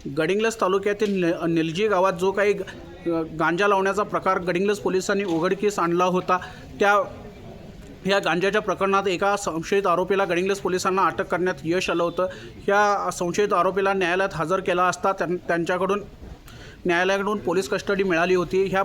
गडिंग्लज तालुक्यातील निलजी गावात जो काही गांजा लावण्याचा प्रकार गडिंग्लज पोलिसांनी उघडकीस आणला होता, या गांजाच्या प्रकरणात एका संशयित आरोपीला गडिंग्लज पोलिसांना अटक करण्यात यश आलं होतं। या संशयित आरोपीला न्यायालयात हजर केला असता त्यांच्याकडून न्यायालयाकडून पोलीस कस्टडी मिळाली होती। ह्या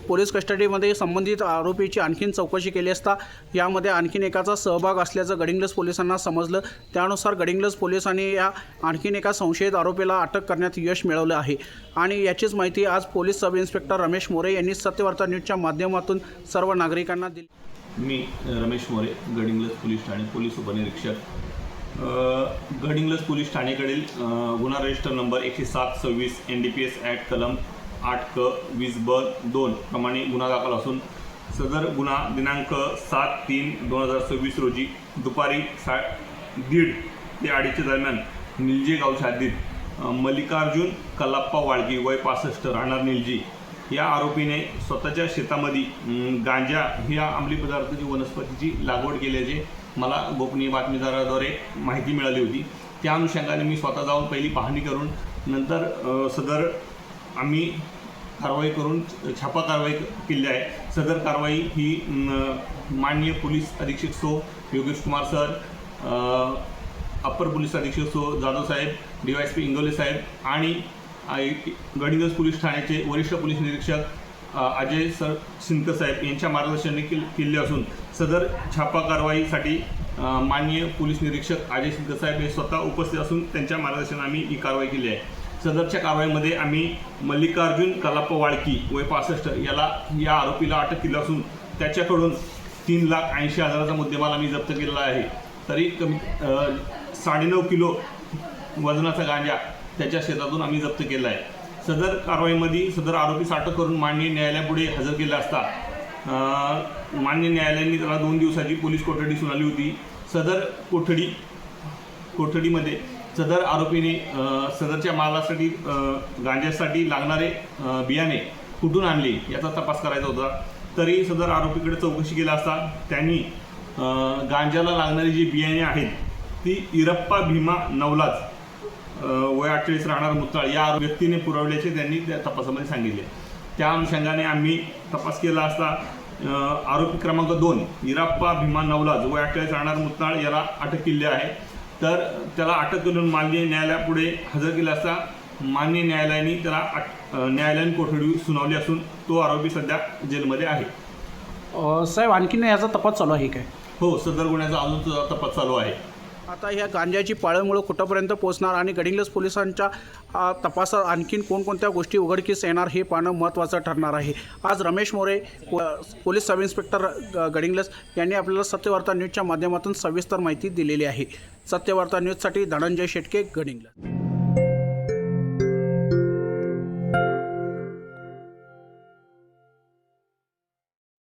पोलीस कस्टडीमध्ये संबंधित आरोपीची आणखीन चौकशी केली असता यामध्ये आणखीन एकाचा सहभाग असल्याचं गडिंग्लज पोलिसांना समजलं। त्यानुसार गडिंग्लज पोलिसांनी या आणखीन एका संशयित आरोपीला अटक करण्यात यश मिळवलं आहे आणि याचीच माहिती आज police sub inspector Ramesh More यांनी सत्यवार्ता न्यूजच्या माध्यमातून सर्व नागरिकांना दिली। मी रमेश मोरे, गडिंग्लज पोलीस ठाणे पोलीस उपनिरीक्षक। गडिंग्लज पोलीस ठाणेकडील गुन्हा रजिस्टर नंबर 107-26 NDPS ॲक्ट कलम 8(क)(20)(ब)(2) प्रमाणे गुन्हा दाखल असून सदर गुन्हा दिनांक 7/3/2026 रोजी दुपारी 1:30 ते 2:30 दरम्यान निलजी गावच्या हद्दीत मल्लिकार्जुन कल्लाप्पा वाळकी वय 65 राहणार निलजी या आरोपीने स्वतःच्या शेतामध्ये गांजा ह्या अंमली पदार्थाची वनस्पतीची लागवड केल्याचे मला गोपनीय बातमीदाराद्वारे माहिती मिळाली होती। त्या अनुषंगाने मी स्वतः जाऊन पहिली पाहणी करून नंतर सदर आम्ही कारवाई करून छापा कारवाई केली आहे। सदर कारवाई ही माननीय पोलीस अधीक्षक so Yogesh Kumar sir, upper police अधीक्षक सो जाधव साहेब, DYSP इंगोले साहेब आणि गडिंग्लज पोलीस ठाण्याचे वरिष्ठ पोलीस निरीक्षक अजय सर सिंदकर साहेब यांच्या मार्गदर्शनाने केले असून सदर छापा कारवाईसाठी माननीय पोलीस निरीक्षक अजय सिंदकर साहेब हे स्वतः उपस्थित असून त्यांच्या मार्गदर्शनाने आम्ही ही कारवाई केली आहे। सदरच्या कारवाईमध्ये आम्ही मल्लिकार्जुन कल्लाप्पा वाळकी वय 65 या आरोपीला अटक केली असून त्याच्याकडून 3,80,000चा मुद्देमाल आम्ही जप्त केलेला आहे। तरी कमी 9.5 किलो वजनाचा गांजा त्याच्या शेतातून आम्ही जप्त केला आहे। सदर कारवाईमध्ये सदर आरोपीस अटक करून माननीय न्यायालयापुढे हजर केला असता माननीय न्यायालयाने त्याला 2 दिवसाची पोलीस कोठडी सुनावली होती। सदर कोठडीमध्ये सदर आरोपीने सदरच्या मालासाठी गांजासाठी लागणारे बियाणे कुठून आणले याचा तपास करायचा होता। तरी सदर आरोपीकडे चौकशी केली असता त्यांनी गांजाला लागणारी जी बियाणे आहेत ती इरप्पा भीमा नवलाज वय 48 राहणार मुताळ या व्यक्तीने पुरवल्याचे त्यांनी त्या तपासामध्ये सांगितले। त्या अनुषंगाने आम्ही तपास केला असता आरोपी क्रमांक 2 इरप्पा भीमा नवलाज वय 48 राहणार मुताळ याला अटक केली आहे। तर त्याला अटक करून माननीय न्यायालयापुढे हजर केला असता माननीय न्यायालयाने त्याला न्यायालयीन कोठडी सुनावली असून तो आरोपी सध्या जेलमध्ये आहे। साहेब, आणखीन याचा तपास चालू आहे काय? हो, सदर गुन्ह्याचा अजून तपास चालू आहे। आता ह्या गांजाची पाळंमुळं कुठंपर्यंत पोहोचणार आणि गडिंग्लज पोलिसांच्या तपासात आणखीन कोणकोणत्या गोष्टी उघडकीस येणार हे पाहणं महत्त्वाचं ठरणार आहे। आज Ramesh More, police sub inspector Gadhinglaj यांनी आपल्याला सत्यवार्ता न्यूजच्या माध्यमातून सविस्तर माहिती दिलेली आहे। सत्यवार्ता न्यूजसाठी धनंजय शेटके, गडिंग्लज।